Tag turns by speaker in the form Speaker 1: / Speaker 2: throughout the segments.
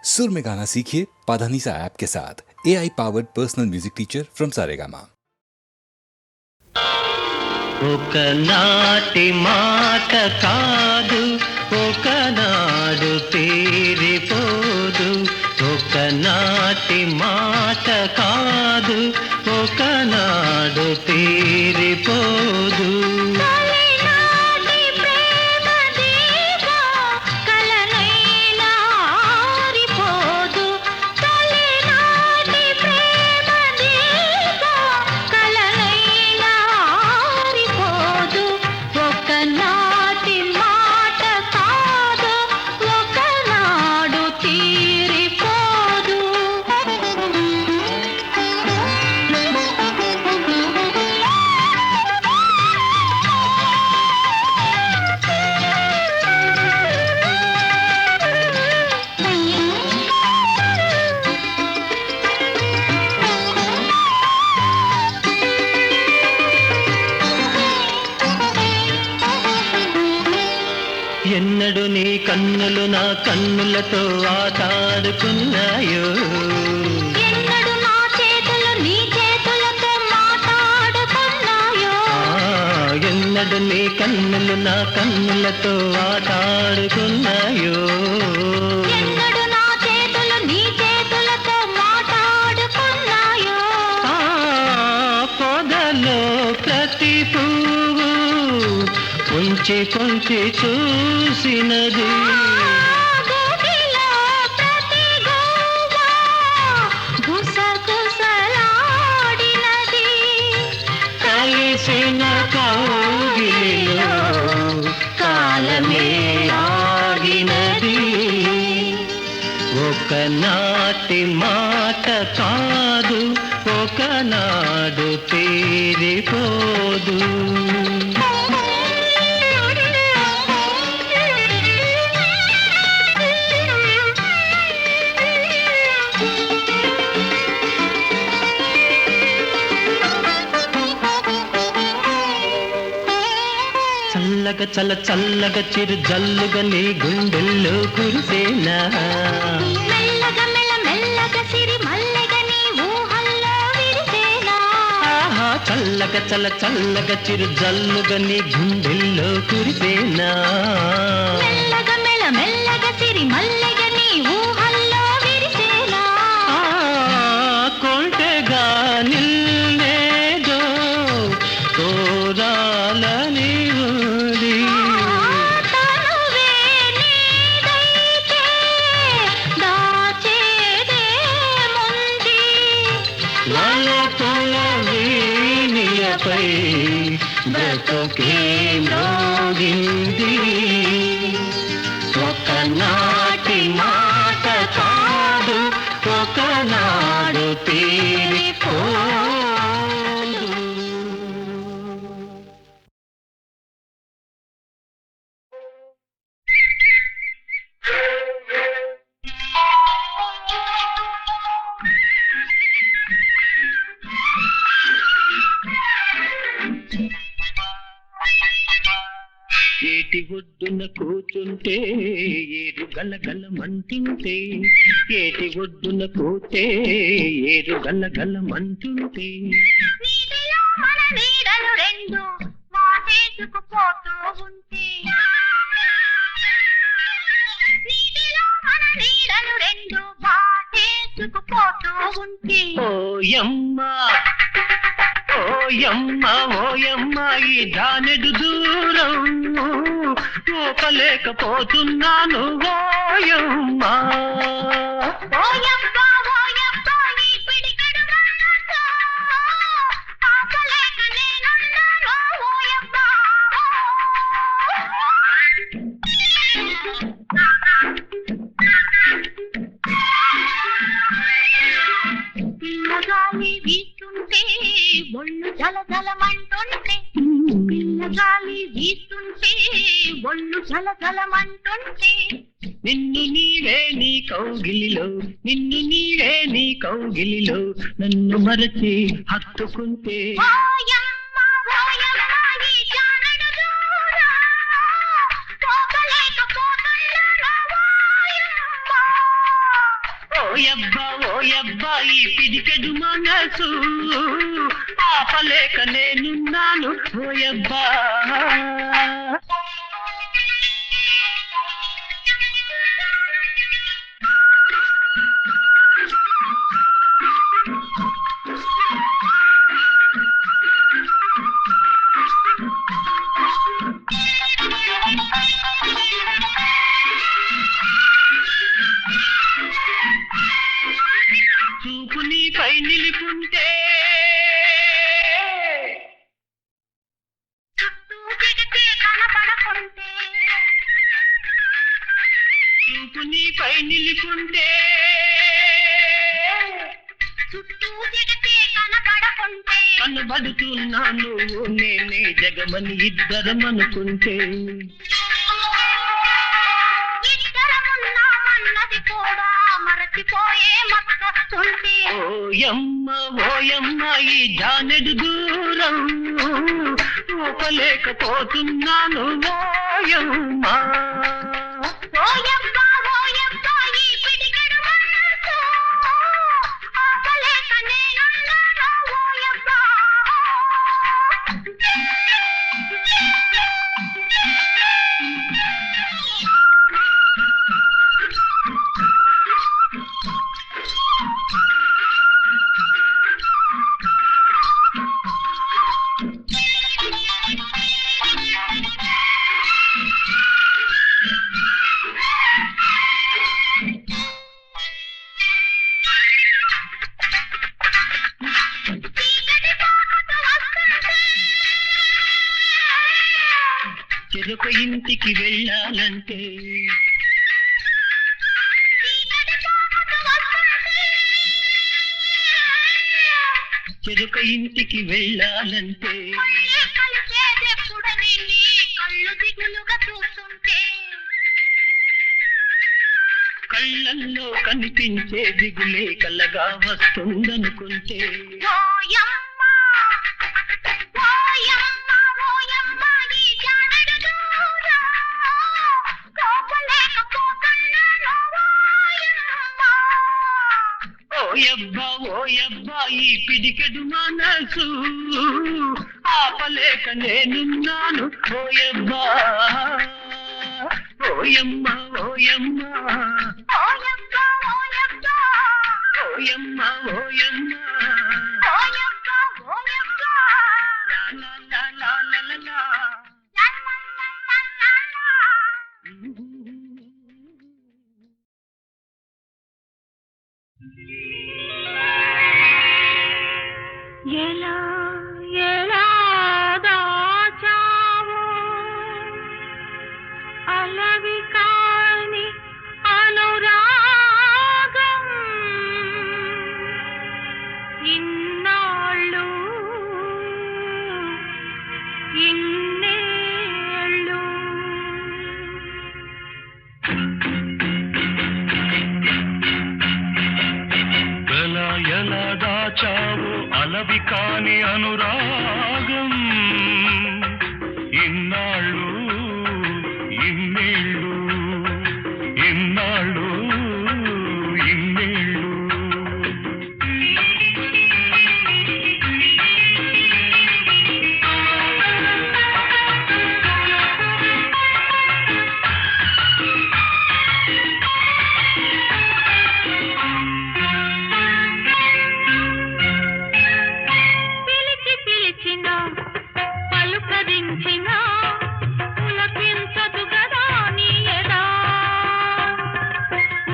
Speaker 1: सुर में गाना सीखिए पाधानीसा ऐप के साथ। AI powered personal music teacher from Saregama.
Speaker 2: ఒకనాటి మాట కాదు ఒకనాడు తీరిపోదు ఒకనాటి మాట కాదు ఒకనాడు తీరిపోదు ఎన్నడు నీ కన్నులు నా కన్నులతో ఆటాడుకున్నాయో
Speaker 3: ఎన్నడు నా చేతులు నీ చేతులతో మాట్లాడుకున్నాయో
Speaker 2: ఎన్నడు నీ కన్నులు నా కన్నులతో ఆటాడుకున్నాయో
Speaker 3: ఎన్నడు నా చేతులు నీ చేతులతో మాట్లాడుకున్నాయో
Speaker 2: పొదలో ప్రతి పువ్వు కొంచె కొంచె చూసినది కలిసిన కౌగిలిలో కాలమే ఆగినది ఒకనాటి మాట కాదు ఒకనాడు తీరిపోదు చల్లగా చల్లగా చిరు జల్లుగా నీ గుండెల్లో కురిసేనా
Speaker 3: మెల్లగా మెల్లగా సిరి మల్లెగా నీ ఊహల్లో విరిసేనా
Speaker 2: చల్లగా చిరు జల్లుగా నీ గుండెల్లో కురిసేనా
Speaker 3: మెల్లగా మెల్లగా సిరి మల్లెగా నీ ఊహల్లో విరిసేనా
Speaker 2: కొంటెగా నిన్నేదో కోరాలని పై బ్రతుకే మ్రోగింది ఒకనాటి మాట కాదు ఒకనాడు తీరిపోదు ఏటి ఒడ్డున కూర్చుంటే ఏరు గలగలమంటుంటే ఏటి ఒడ్డున కూతే ఏరు గలగలమంటుంటే
Speaker 3: నీటిలో మన నీడలు రెండు వాటేసుకుపోతూ ఉంటే నీటిలో మన నీడలు రెండు వాటేసుకుపోతూ ఉంటే
Speaker 2: ఓయమ్మ ఈ జానెడు దూరం చూపలేకపోతున్నాను ఓయమ్మా
Speaker 3: ఈ పిడికెడు మనసుతో ఆపలేక నేనున్నాను ఓయబ్బా పిల్లగాలి వీస్తుంటే ఒళ్ళు జలజలమంటుంటే పిల్లగాలి వీస్తుంటే ఒళ్ళు జలజలమంటుంటే
Speaker 2: నిన్ను నీవే నీ కౌగిలిలో నన్ను మరచి హత్తుకుంటే
Speaker 3: ఓయమ్మ ఈ జానెడు దూరం పోకలేకపోతున్నాను ఓయమ్మ
Speaker 2: ఓయబ్బా ఈ పిడికెడు మనసు ఆపలేక నేనున్నాను ఓయబ్బా. చూపు నీపై నిలుపుంటే
Speaker 3: చుట్టూ జగతే కనబడకుంటే
Speaker 2: చూపు నీపై నిలుపుంటే
Speaker 3: చుట్టూ జగతే కనబడకుంటే
Speaker 2: కనబడుతున్నాను నేనే జగమని ఇద్దరమనుకుంటే
Speaker 3: ఇద్దరమున్నామన్నది కూడా మరచిపోయే మత్తొస్తుంటే
Speaker 2: ఓయమ్మ ఈ జానెడు దూరం ఊపలేకపోతున్నాను ఓయమ్మ.
Speaker 3: ఓయబ్బా ఈ పిడికెడు మనసు ఆపలేక నేనున్నాను ఓయబ్బా. చీకటి పాపతో వస్తుంటే
Speaker 2: చెరొక ఇంటికి వెళ్ళాలంటే
Speaker 3: చీకటి పాపతో వస్తుంటే
Speaker 2: చెరొక ఇంటికి వెళ్ళాలంటే
Speaker 3: మళ్ళీ కలిసేదెప్పుడని నీ కళ్ళు దిగులుగా చూస్తుంటే
Speaker 2: కళ్ళల్లో కనిపించే దిగులే కలగా వస్తుందనుకుంటే
Speaker 3: ఓయమ్మ ఈ జానెడు దూరం కోపలేకపోతున్నాను
Speaker 2: ఓయబ్బా ఈ పిడికెడు మనసు ఆపలేక నేనున్నాను ఓయబ్బా. ఓయమ్మ
Speaker 3: ఓయమ్మ
Speaker 2: ఓయమ్మ లా లా లా లా లా లా లా.
Speaker 3: ఎలా ఎలా దాచావో అలవి కాని అనురాగం ఇన్నాళ్ళు ఇన్నేళ్ళు
Speaker 4: ఎలా ఎలా దాచావు అలవి కాని అనురాగం ఇన్నాళ్ళు ఇన్నేళ్ళు ఇన్నాళ్ళు ఇన్నేళ్ళు
Speaker 3: పిలిచి పిలిచిన పలుకరించిన పులకించదు గదా నీ ఎదా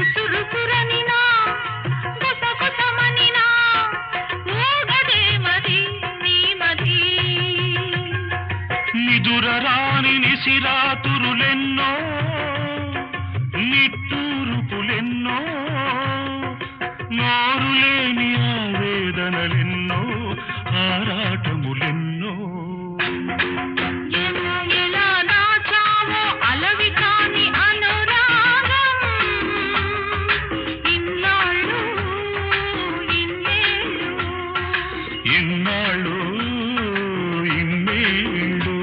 Speaker 3: ఉసురుసురనినా గుసగుసమనినా ఊగదే మది నీ మది
Speaker 4: నిదురరాని నిసిరాతురులెన్నో నిట్టూరుపులెన్నో నోరులేని ఆవేదనలెన్నో ఆరాటములెన్నో
Speaker 3: ఎలా ఎలా దాచావో అలవి కాని అనురాగం ఇన్నాళ్ళు ఇన్నేళ్ళు
Speaker 4: ఇన్నాళ్ళు ఇన్నేళ్ళు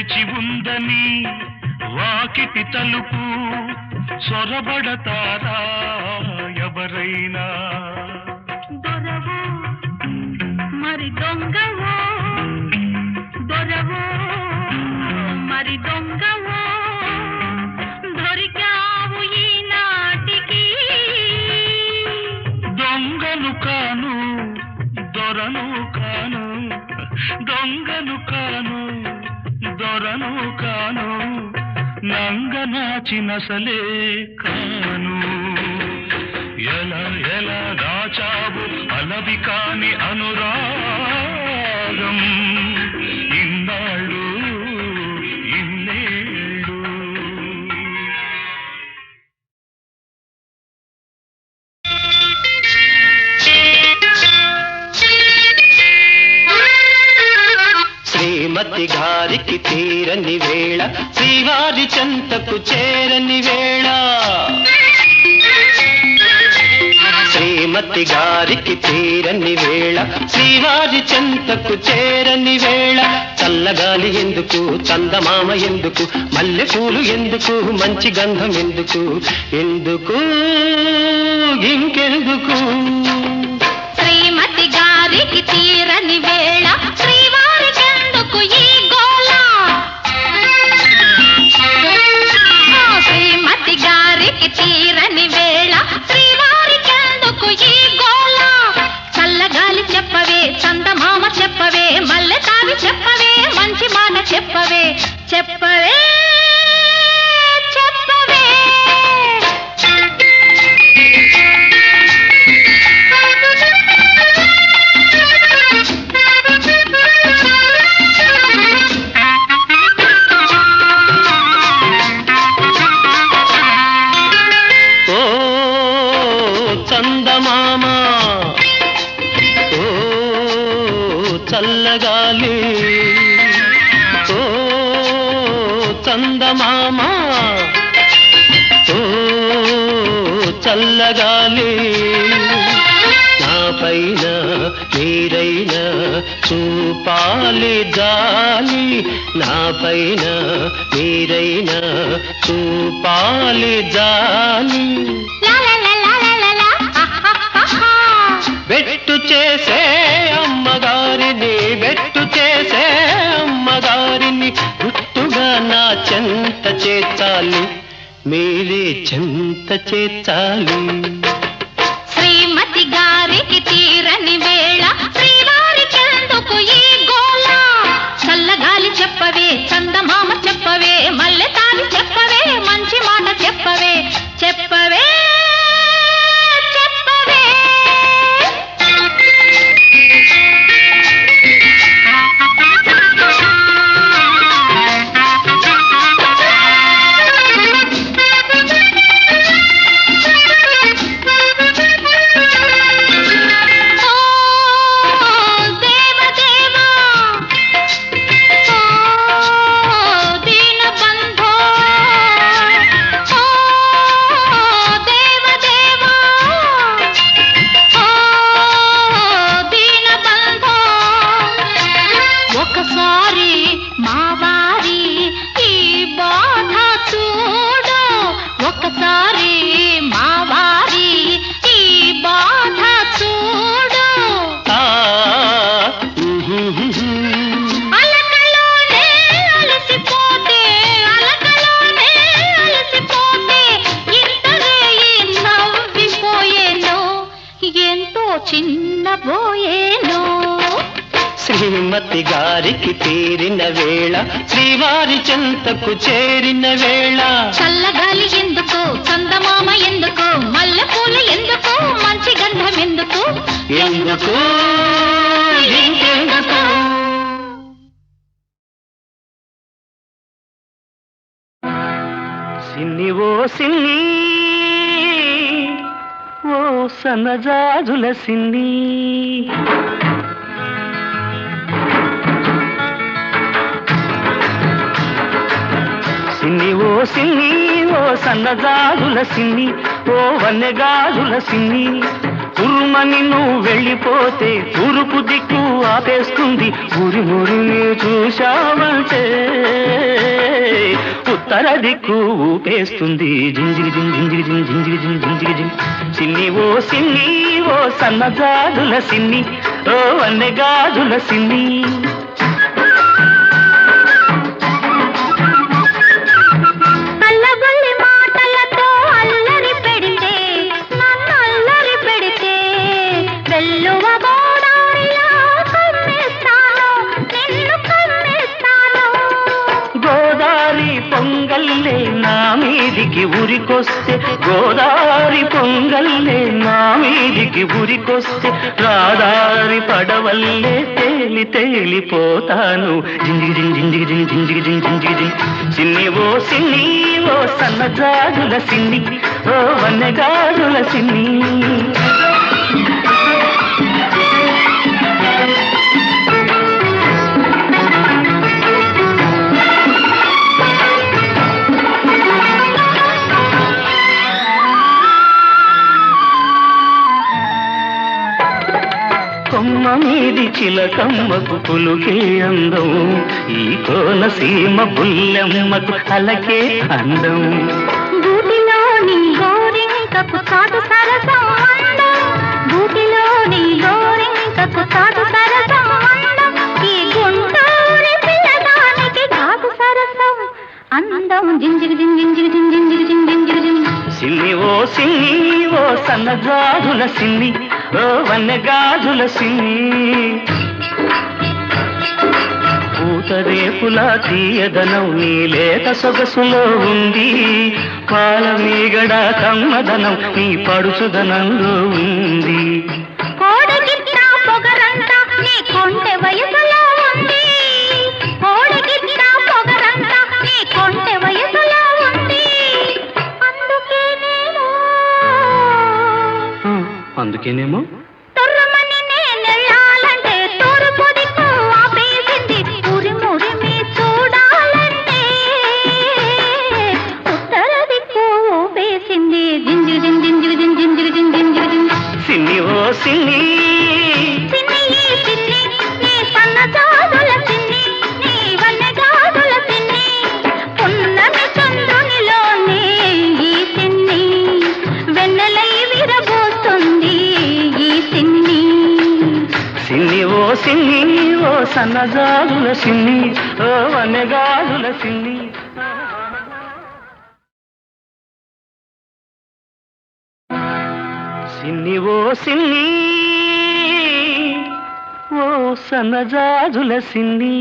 Speaker 4: తెరిచి ఉందని వాకిటి తలుపు సొరబడతారా ఎవరైనా?
Speaker 3: దొరవో మరి దొంగవో, దొరవో మరి దొంగవో, దొరికావు ఈనాటికి.
Speaker 4: దొంగను కాను దొరను కాను, దొంగను కాను దొరను కాను, నంగనాచినసలే కాను. ఎలా ఎలా దాచావు అలవి కాని అనురాగం ఇన్నాళ్ళు ఇన్నేళ్ళు.
Speaker 2: శ్రీమతి గారికి తీరని వేళ, శ్రీవారి చెంతకు చేరని వేళ. శ్రీమతి గారికి తీరని వేళ, శ్రీవారి చెంతకు చేరని వేళ. చల్లగాలి ఎందుకు, చందమామ ఎందుకు, మల్లెపూలు ఎందుకు, మంచి గంధం ఎందుకు, ఎందుకు ఇంకెందుకు?
Speaker 3: శ్రీమతి గారికి తీరని వేళ, శ్రీవారికెందుకు ఈ గోల? శ్రీమతి గారికి తీరని వేళ, శ్రీవారికెందుకు ఈ గోల? చల్లగాలి చెప్పవే, చందమామ చెప్పవే, మల్లె తావి చెప్పవే, మంచి మాట చెప్పవే, చెప్పవే చెప్పవే.
Speaker 2: ఓ చందమామ, ఓ చల్లగాలి, ఓ చందమామ, ఓ చల్లగాలి. నా పైన మీరైనా చూపాలి జాలి, నా పైన మీరైనా చూపాలి జాలి. బెట్టు చేసే అమ్మగారిని, బెట్టు చేసే అమ్మగారిని గుట్టుగా నా చెంత చేర్చాలి, మీరే చెంత చేర్చాలి.
Speaker 3: శ్రీమతి గారికి తీరని వేళ, శ్రీవారికెందుకు ఈ గోల? చల్లగాలి చెప్పవే, చందమామ చెప్పవే, మల్లె తావి చెప్పవే, మంచి మాట చెప్పవే, చెప్పవే చెప్పవే. ఒకసారి మా వారి ఈ బాధ చూడు, ఒకసారి మా వారి ఈ బాధ చూడు. అలకలోనే అలసిపోతే, అలకలోనే అలసిపోతే, ఇంతనే నవ్విపోయేను, ఎంతో చిన్నబోయేను.
Speaker 2: శ్రీమతి గారికి తీరిన వేళ, శ్రీవారి చెంతకు చేరిన వేళ.
Speaker 3: చల్లగాలి ఎందుకు, చందమామ ఎందుకు, మల్లెపూలు ఎందుకు, మంచి గంధం ఎందుకు,
Speaker 2: ఎందుకు ఇంకెందుకు? సిన్ని ఓ సిన్ని, ఓ సన్నజాజుల సిన్ని, సిన్ని ఓ సిన్ని, ఓ సన్నజాజుల సిన్ని, ఓ వన్నెగాజుల సిన్ని. ఉరుమని నువ్వు వెళ్ళిపోతే తూర్పు దిక్కు ఆపేస్తుంది, ఊరి మురిని చూశావంటే దిక్కు ఊపేస్తుంది జింజిరి జిం జింజిరి జిం జింజిరి జిం జింజిరి జిం సిన్ని ఓ సన్నజాజుల సిన్ని ఓ వన్నెగాజుల సిన్ని
Speaker 3: అల్లబల్లి మాటలతో అల్లరి పెడితే నన్ను అల్లరి పెడితే వెల్లువ గోదారిలో కమ్మేస్తాను నిన్ను కమ్మేస్తాను
Speaker 2: గోదారి పొంగల్లే నా మీదికి ఉరికొస్తే గోదారి పొంగల్లే నా మీదికి ఉరికొస్తే రాదారి పడవల్లే తేలి తేలిపోతాను జింజిగి జిం జింజిగి జిం జింజిగి జిం జింజిగి జిం సిన్ని ఓ సన్నజాజుల సిన్ని ఓ వన్నెగాజుల సిన్ని కొమ్మ మీది చిలకమ్మకు పులుకే అందం ఈ కోనసీమ బుల్లెమ్మకు అలకే అందం
Speaker 3: గూటిలోని గోరింకకు చాటు సరసం అందం గూటిలోని గోరింకకు చాటు సరసం అందం ఈ గుంటూరి పిల్లదానికి కాకు సరసం అందం జింజిగి జిం జింజిగి జిం జింజిగి జిం జింజిగి జిం
Speaker 2: సిన్ని ఓ సన్నజాజుల సిన్ని ఓ వన్నెగాజుల సిన్ని పూతరేపుల తీయదనం నీ లేత సొగసులో ఉంది పాల మీగడ కమ్మదనం నీ పడుచుదనంలో ఉంది
Speaker 3: కోడగిట్ట పొగరంతా నీ కొంటె వయసులో ఉంది కోడగిట్ట పొగరంతా నీ కొంటె వయసులో ఉంది
Speaker 2: అందుకేనేమో
Speaker 3: తొర్రమని నేనెళ్ళాలంటే తూర్పు దిక్కు ఆపేసింది ఉరిమురిమి చూడాలంటే ఉత్తర దిక్కు ఊపేసింది జింజిగి జిం జింజిగి జిం జింజిగి జిం జింజిగి జిం
Speaker 2: సిన్ని సిన్ని
Speaker 3: సిన్ని సిన్ని నీ సన్నజాజుల సిన్ని నీ వన్నెగాజుల సిన్ని పున్నమి చంద్రునిలోనే ఈ సిన్ని వెన్నెలై విరబోస్తుంది ఈ సిన్ని
Speaker 2: సిన్ని ఓ సన్నజాజుల సిన్ని ఓ వన్నెగాజుల సిన్ని సిన్ని ఓ సన్నజాజుల సిన్ని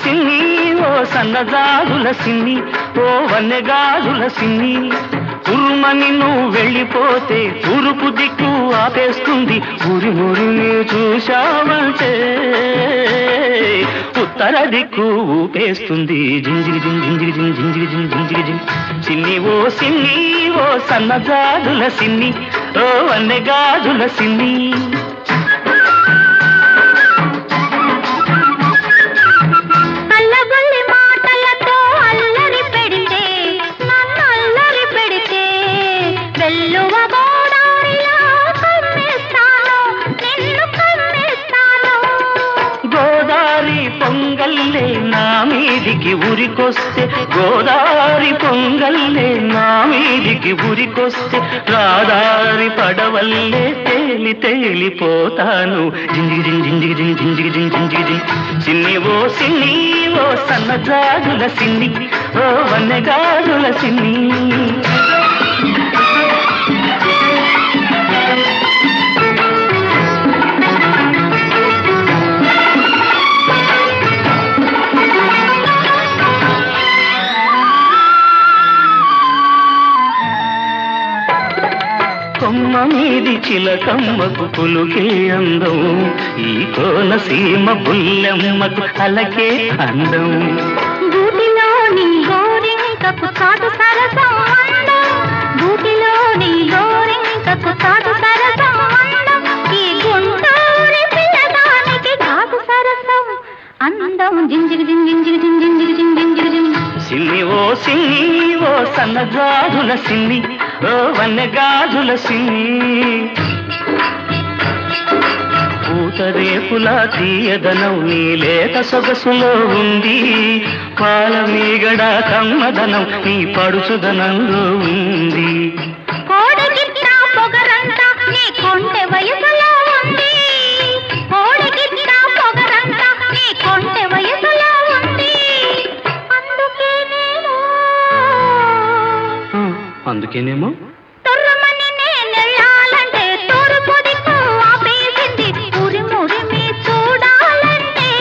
Speaker 2: సిన్ని ఓ సన్నజాజుల సిన్ని ఓ వన్నెగాజుల సిన్ని ఉరుమని నువ్వు వెళ్ళిపోతే తూర్పు దిక్కు ఆపేస్తుంది ఊరి మురిని చూశావంటే ఉత్తర దిక్కు ఊపేస్తుంది జింజిగి జిం జింజిగి జిం జింజిగి జిం జింజిగి జిం సిన్ని ఓ సన్నజాజుల సిన్ని ఓ వన్నెగాజుల సిన్ని
Speaker 3: అల్లబల్లి మాటలతో అల్లరి పెడితే నన్ను అల్లరి పెడితే వెల్లువ గోదారిలో కమ్మేస్తాను నిన్ను కమ్మేస్తాను
Speaker 2: గోదారి పొంగల్లే నా మీదికి ఉరికొస్తే గోదారి పొంగల్లే నా మీదికి ఉరికొస్తే రాదారి పడవల్లే తేలి తేలిపోతాను జింజిగి జిం జింజిగి జిం జింజిగి జిం జింజిగి జిం సిన్ని ఓ సన్నజాజుల సిన్ని ఓ వన్నెగాజుల సిన్ని కొమ్మ మీది చిలకమ్మకు పులుకే అందం ఈ కోనసీమ బుల్లెమ్మకు అలకే అందం
Speaker 3: గూటిలోని గోరింకకు చాటు సరసం అందం గూటిలోని గోరింకకు చాటు సరసం అందం ఈ గుంటూరి పిల్లదానికి కాకు సరసం అందం జింజిగి జిం జింజిగి జిం జింజిగి జిం జింజిగి జిం
Speaker 2: సిన్ని ఓ సన్నజాజుల సిన్ని ఓ వన్నెగాజుల సిన్ని పూసరేపుల తీయదనం నీ లేత సొగసులో ఉంది, పాల మీగడ కమ్మదనం నీ పడుచుదనంలో ఉంది.
Speaker 3: కోడగిట్ట పొగరంతా నీ కొంటె వయసులో ఉంది, కోడగిట్ట పొగరంతా నీ కొంటె వయసులో ఉంది.
Speaker 2: అందుకేనేమో
Speaker 3: తొర్రమని నేనెళ్ళాలంటే తూర్పు దిక్కు ఆపేసింది, ఉరిమురిమి చూడాలంటే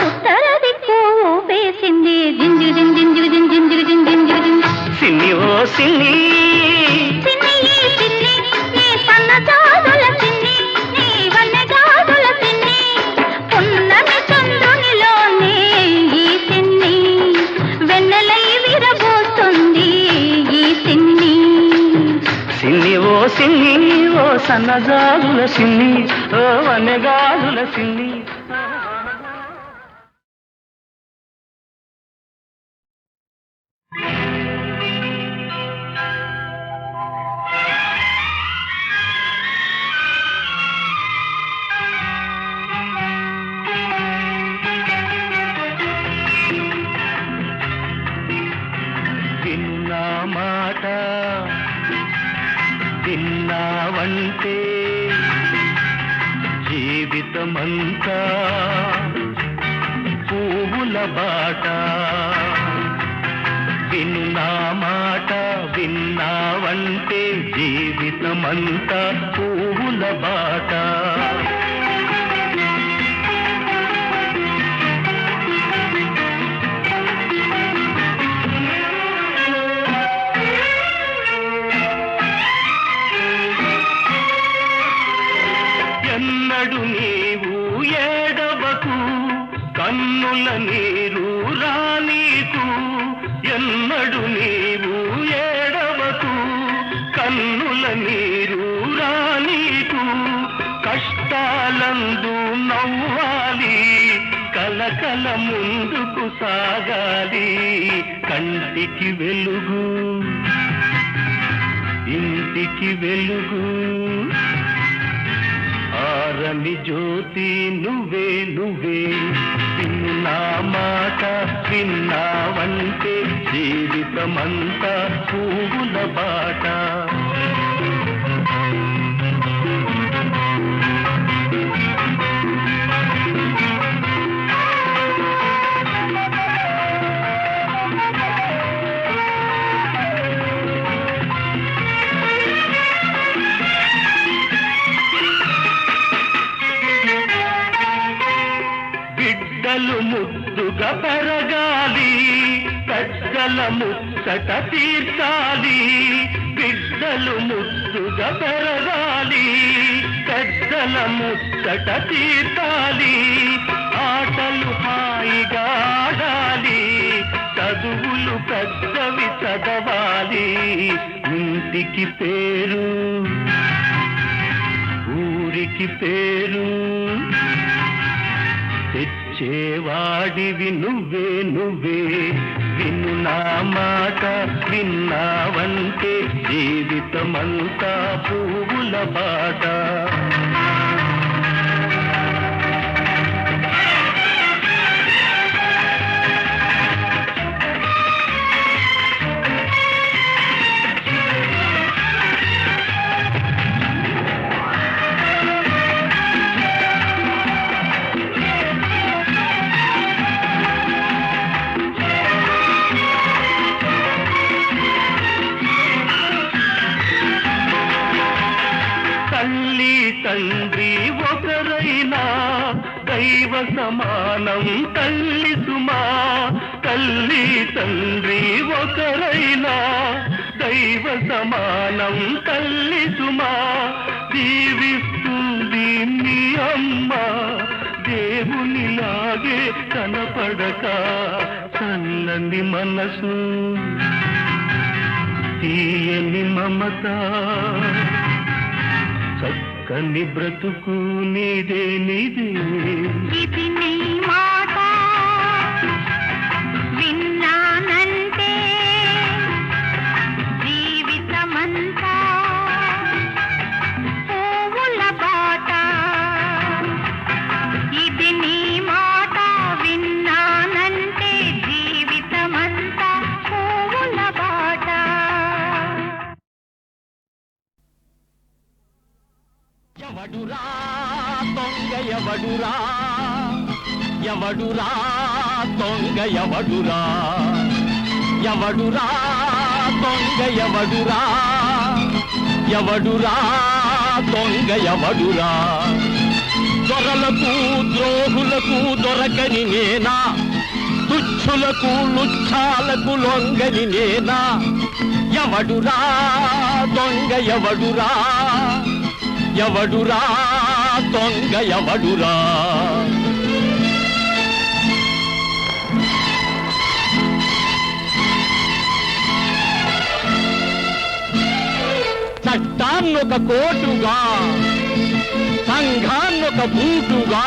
Speaker 3: ఉత్తర దిక్కు ఊపేసింది. జింజిరి జింజిరి జింజిరి జింజిరి
Speaker 2: సిన్ని ఓ సిన్ని
Speaker 3: సిన్ని సిన్ని నీ సన్న జాజుల సిన్ని, నీ వన్నె గాజుల సిన్ని, పున్నమి చంద్రునిలోనే ఈ సిన్ని వెన్నెలై విరబోస్తుంది ఈ సిన్ని.
Speaker 2: సిన్ని ఓ సిన్ని ఓ సన్నజాజుల సిన్ని, ఓ వనగాజుల సిన్ని. విన్నా మాట విన్నావంటే జీవితమంతా పువ్వుల బాట. విన్నా మాట విన్నావంటే జీవితమంతా పువ్వుల బాట. ఎన్నడు నీవు ఏడవకు కన్నుల నీరు రానీకు, ఎన్నడు నీవు ఏడవకు కన్నుల నీరు రానీకు. కష్టాలందు నవ్వాలి కలకల ముందుకు సాగాలి, కంటికి వెలుగు ఇంటికి వెలుగు, ఆరని జ్యోతి నువ్వే నువ్వే. విన్నా మాట విన్నావంటే జీవితమంతా పువ్వుల బాట. బిడ్డలు ముద్దుగా పెరగాలి పెద్దల ముచ్చట తీర్చాలి, బిడ్డలు ముద్దుగా పెరగాలి పెద్దల ముచ్చట తీర్చాలి. ఆటలు హాయిగా ఆడాలి చదువులు పెద్దవి చదవాలి, ఇంటికి పేరు ఊరికి పేరు తెచ్చేవాడివి నువ్వే నువ్వే. విను నా మాట విన్నావంటే జీవితమంతా పువ్వుల బాట. తల్లి తండ్రి ఒకరైనా దైవ సమానం తల్లి సుమా, తల్లి తండ్రి ఒకరైనా దైవ సమానం తల్లి సుమా. దీవిస్తుంది మీ అమ్మ దేవునిలాగే కనపడక, చల్లని మనసు తీయని మమత, చక్కని బ్రతుకు నీదే నీదే.
Speaker 3: ఇది నీ మాట విన్నానంటే జీవితమంతా పువ్వుల బాట.
Speaker 2: ఎవడురా దొంగ ఎవడురా ఎవడురా దొంగ ఎవడురా ఎవడురా దొంగ ఎవడురా ఎవడురా దొంగ ఎవడురా దొరలకు ద్రోహులకు దొరకని నేనా తుచ్చులకు లుచ్చాలకు లొంగని నేనా ఎవడురా దొంగ ఎవడురా ఎవడురా దొంగ ఎవడురా చట్టాన్నొక కోటుగా సంఘాన్నొక బూటుగా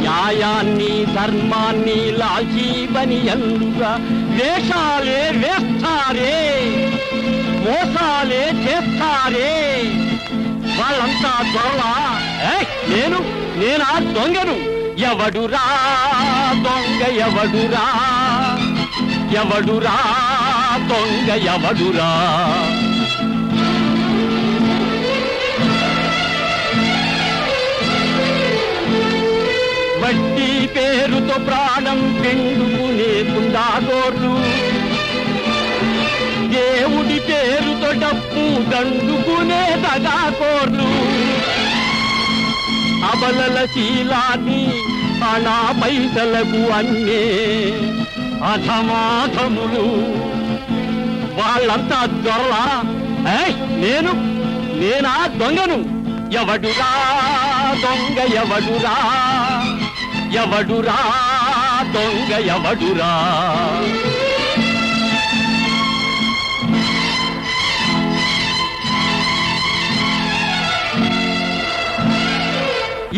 Speaker 2: న్యాయాన్ని ధర్మాన్ని లాజీబని ఎల్లుగా వేషాలే వేస్తారే మోసాలే చేస్తారే వాళ్ళంతా దొరలా నేనా దొంగను ఎవడురా దొంగ ఎవడురా ఎవడురా దొంగ ఎవడురా వడ్డీ పేరుతో ప్రాణం పిండుకునే గుండాగోర్లు దేవుడి పేరుతో డప్పు దండుకునే దగాకోర్లు అబలల శీలాన్ని అనా పైసలకు అన్నే అధమాధములు వాళ్ళంతా దొరలా నేనా దొంగను ఎవడురా దొంగ ఎవడురా ఎవడురా దొంగ ఎవడురా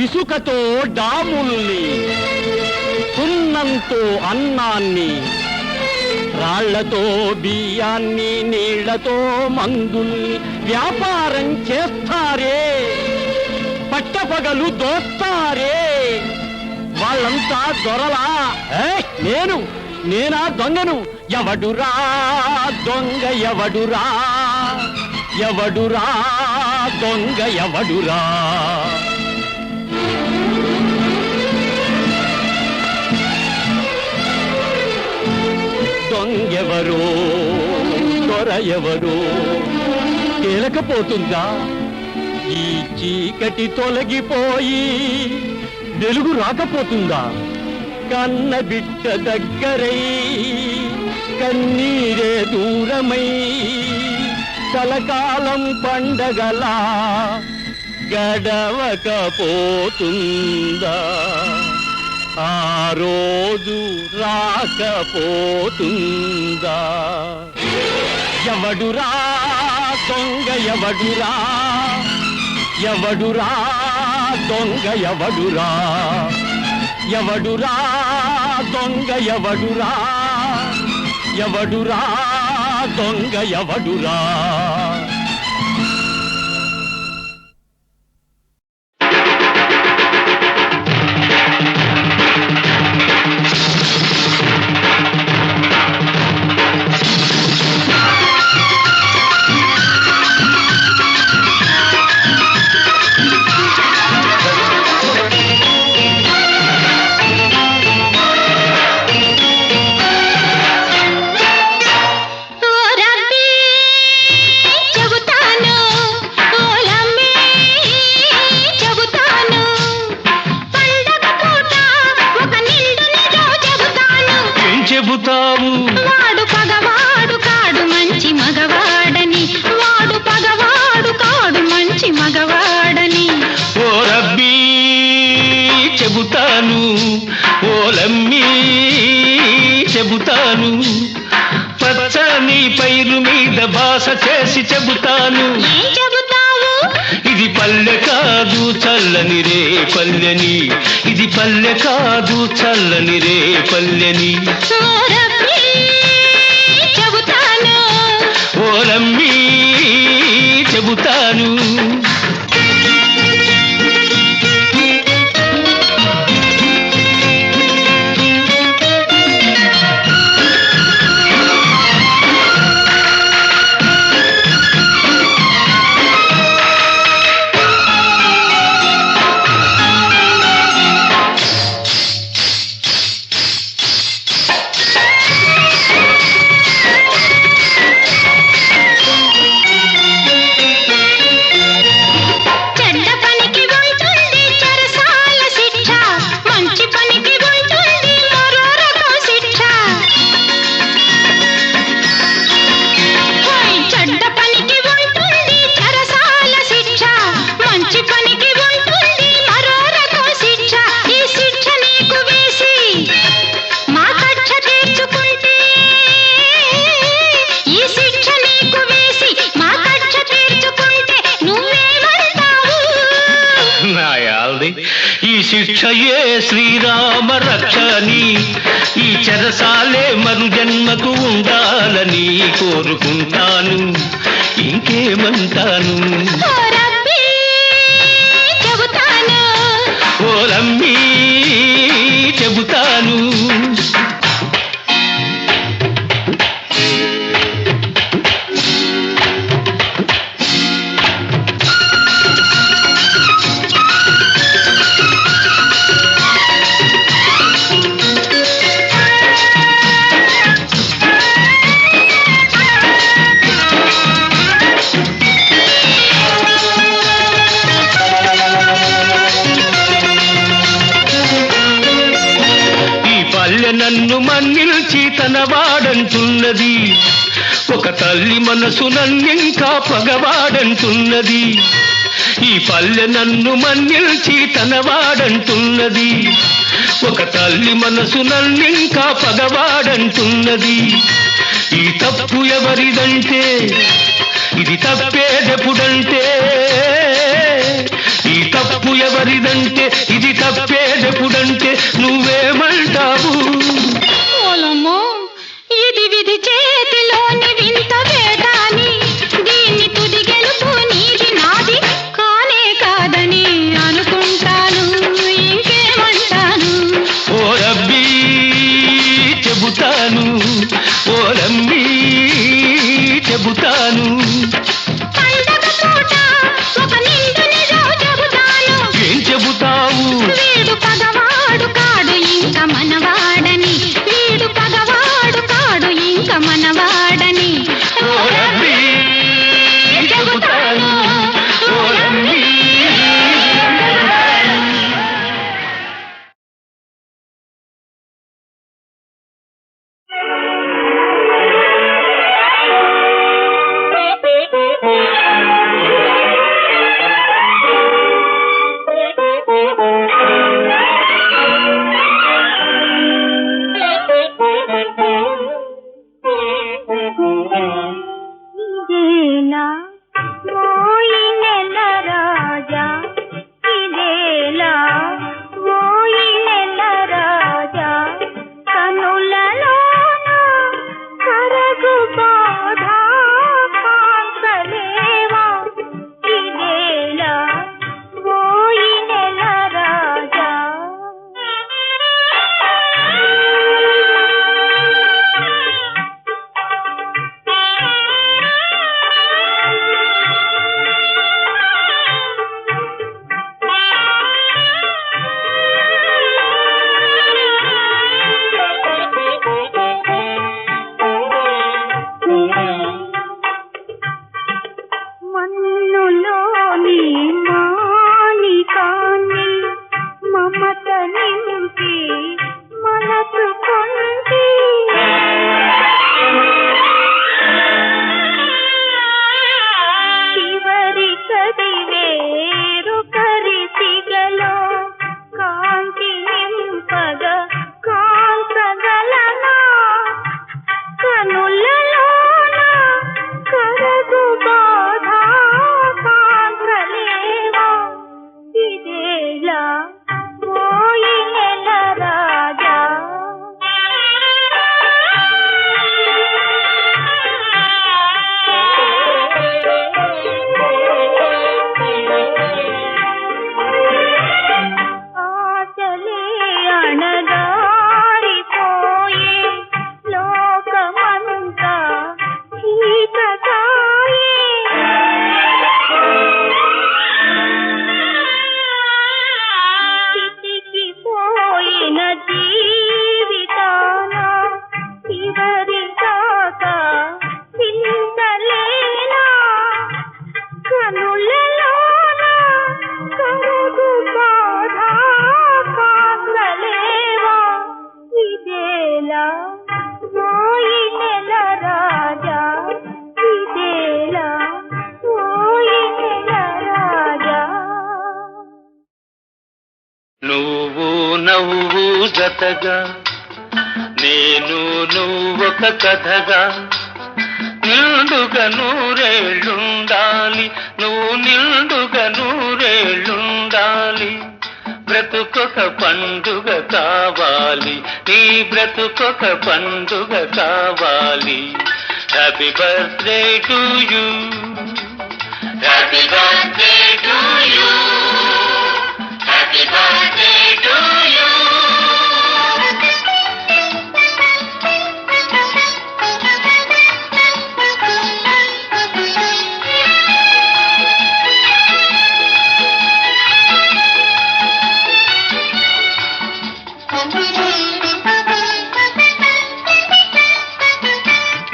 Speaker 2: ఇసుకతో డాముల్ని సున్నంతో అన్నాన్ని రాళ్లతో బియ్యాన్ని నీళ్లతో మందుల్ని వ్యాపారం చేస్తారే పట్టపగలు దోస్తారే వాళ్ళంతా దొరలా నేనా దొంగను ఎవడురా దొంగ ఎవడురా ఎవడురా దొంగ ఎవడురా దొంగెవరో దొర ఎవరో తేలకపోతుందా ఈ చీకటి తొలగిపోయి వెలుగు రాకపోతుందా కన్న బిడ్డ దగ్గరై కన్నీరే దూరమై కలకాలం పండగలా గడవకపోతుందా ఆ రోజు రాకపోతుందా ఎవడురా దొంగ ఎవడురా ఎవడురా దొంగ ఎవడురా ఎవడురా దొంగ ఎవడురా ఎవడురా దొంగ ఎవడురా చెబుతావు
Speaker 3: వాడు పగవాడు కాడు మంచి మగవాడని వాడు పగవాడు కాడు మంచి మగవాడని
Speaker 2: ఓ రబ్బీ చెబుతాను ఓలమ్మీ చెబుతాను పచ్చని పైరు మీద భాష చేసి చెబుతాను
Speaker 3: ఏం చెబుతావు
Speaker 2: ఇది పల్లె కాదు చల్లని రే పల్లెని ఇది పల్లె కాదు చల్లని రే పల్లెని
Speaker 3: చెబుతాను
Speaker 2: ఓలమ్మీ చెబుతాను శిక్షయే శ్రీరామ రక్షని, ఈ చెరసాలే మరు జన్మకు ఉండాలని కోరుకుంటాను, ఇంకేమంటాను. ఓ రమ్మీ చెబుతాను. నన్ను మన్నిల్చి తన వాడంటున్నది, ఒక తల్లి మనసు నన్నింకా పగవాడంటున్నది. ఈ పల్లె నన్ను మన్నిల్చి తన వాడంటున్నది, ఒక తల్లి మనసు నన్నింకా పగవాడంటున్నది. ఈ తప్పు ఎవరిదంటే ఇది తప్పేదెప్పుడంటే, ఈ తప్పు ఎవరిదంటే ఇది తప్పేదెప్పుడంటే నువ్వేమంటావు?
Speaker 3: ఇది విధి చేతిలోని వింత వేదాని, దీన్ని తుది గెలుపు నీది నాది కానే కాదని అనుకుంటాను, ఇంకేమంటాను.
Speaker 2: ఓ రబ్బీ చెబుతాను, ఓ రమ్మీ చెబుతాను.
Speaker 3: పండగ పూట ఒక నిండు నిజం చెబుతాను.
Speaker 2: ఏం చెబుతావు?
Speaker 3: వీడు పగవాడు కాడు ఇంక మనవాడని, వీడు పగవాడు కాడు ఇంక మనవాడని.
Speaker 2: ఓ రబ్బీ చెబుతాను, ఓ రమ్మీ.
Speaker 3: ఇదేలా మోయినెల రాజా, ఇదేలా మోయినెల రాజా, కనులలోన కరగు బాధ కాంతలేవా, ఇదేలా మోయినెల రాజా. మన్నులోని మాణికాన్ని మమత నింపి మనసుకొంటి, చివరి కదివే రొకరి సిగలో కాంతి నింపగ కాంతగలనా, కనులలోన కరగు బాధ కాంతలేవా, ఇదేలా మోయినెల రాజా. ఆశలే అణగారిపోయే లోకమంతా చీకటాయే, చితికిపోయిన జీవితాన చివరి దాకా చింతలేనా, కనులలోన కరగు బాధ కాంతలేవా, ఇదేలా మోయినెల రాజా, ఇదేలా మోయినెల రాజా.
Speaker 2: నువ్వు నవ్వు జతగా, నేను నువ్వొక కథగా, నిండుగా నూరేళ్ళుండాలి, నువ్వు నిండుగా నూరేళ్ళుండాలి. బ్రతుకొక పండుగ కావాలి, నీ బ్రతుకొక పండుగ కావాలి. Happy birthday to you, happy birthday to you, happy birthday to you.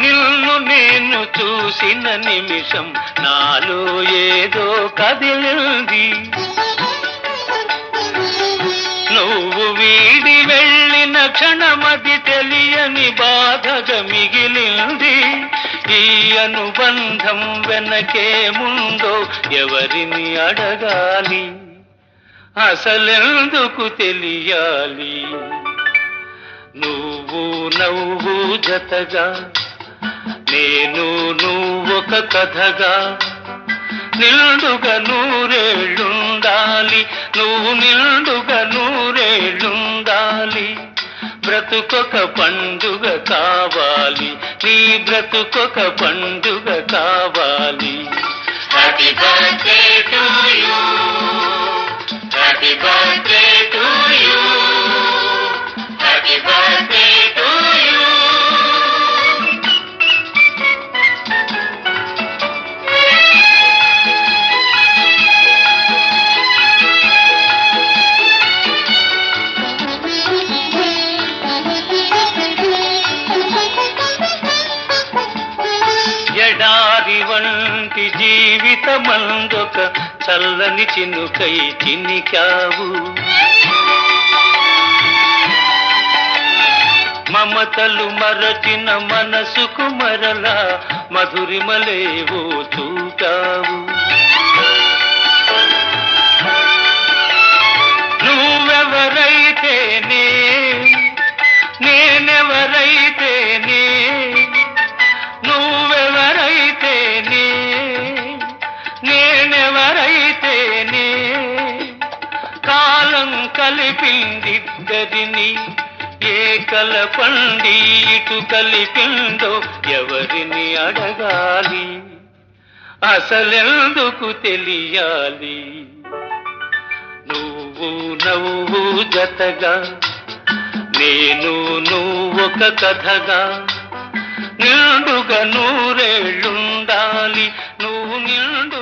Speaker 2: నిన్ను నేను చూసిన నిమిషం నాలో ఏదో కదిలింది, నువ్వు వీడి వెళ్ళిన క్షణమది తెలియని బాధగా మిగిలింది. ఈ అనుబంధం వెనకే ముందో ఎవరిని అడగాలి, అసలెందుకు తెలియాలి. నువ్వు నవ్వు జతగా, నేను నువ్వొక కథగా, నిండుగా నూరేళ్ళుండాలి, నువ్వు నిండుగా నూరేళ్ళుండాలి. బ్రతుకొక పండుగ కావాలి, నీ బ్రతుకొక పండుగ కావాలి. Happy birthday to you, happy birthday to you, happy birthday to you. ఎడారి వంటి జీవితమందొక చల్లని చినుకై చినికావు, మమతలు మరచిన మనసుకు మరలా మధురిమలేవో చూపావు. నువ్వెవరైతేనే నేనెవరైతేనే, నువ్వెవరైతేనే నేనెవరైతేనే, కాలం కలిపిందిద్దరిని, ఏ కలపండి ఇటు కలిపిందో ఎవరిని అడగాలి, అసలెందుకు తెలియాలి. నువ్వు నవ్వు జతగా, నేను నువ్వొక కథగా, నిండుగా నూరేళ్ళుండాలి, నువ్వు నిండు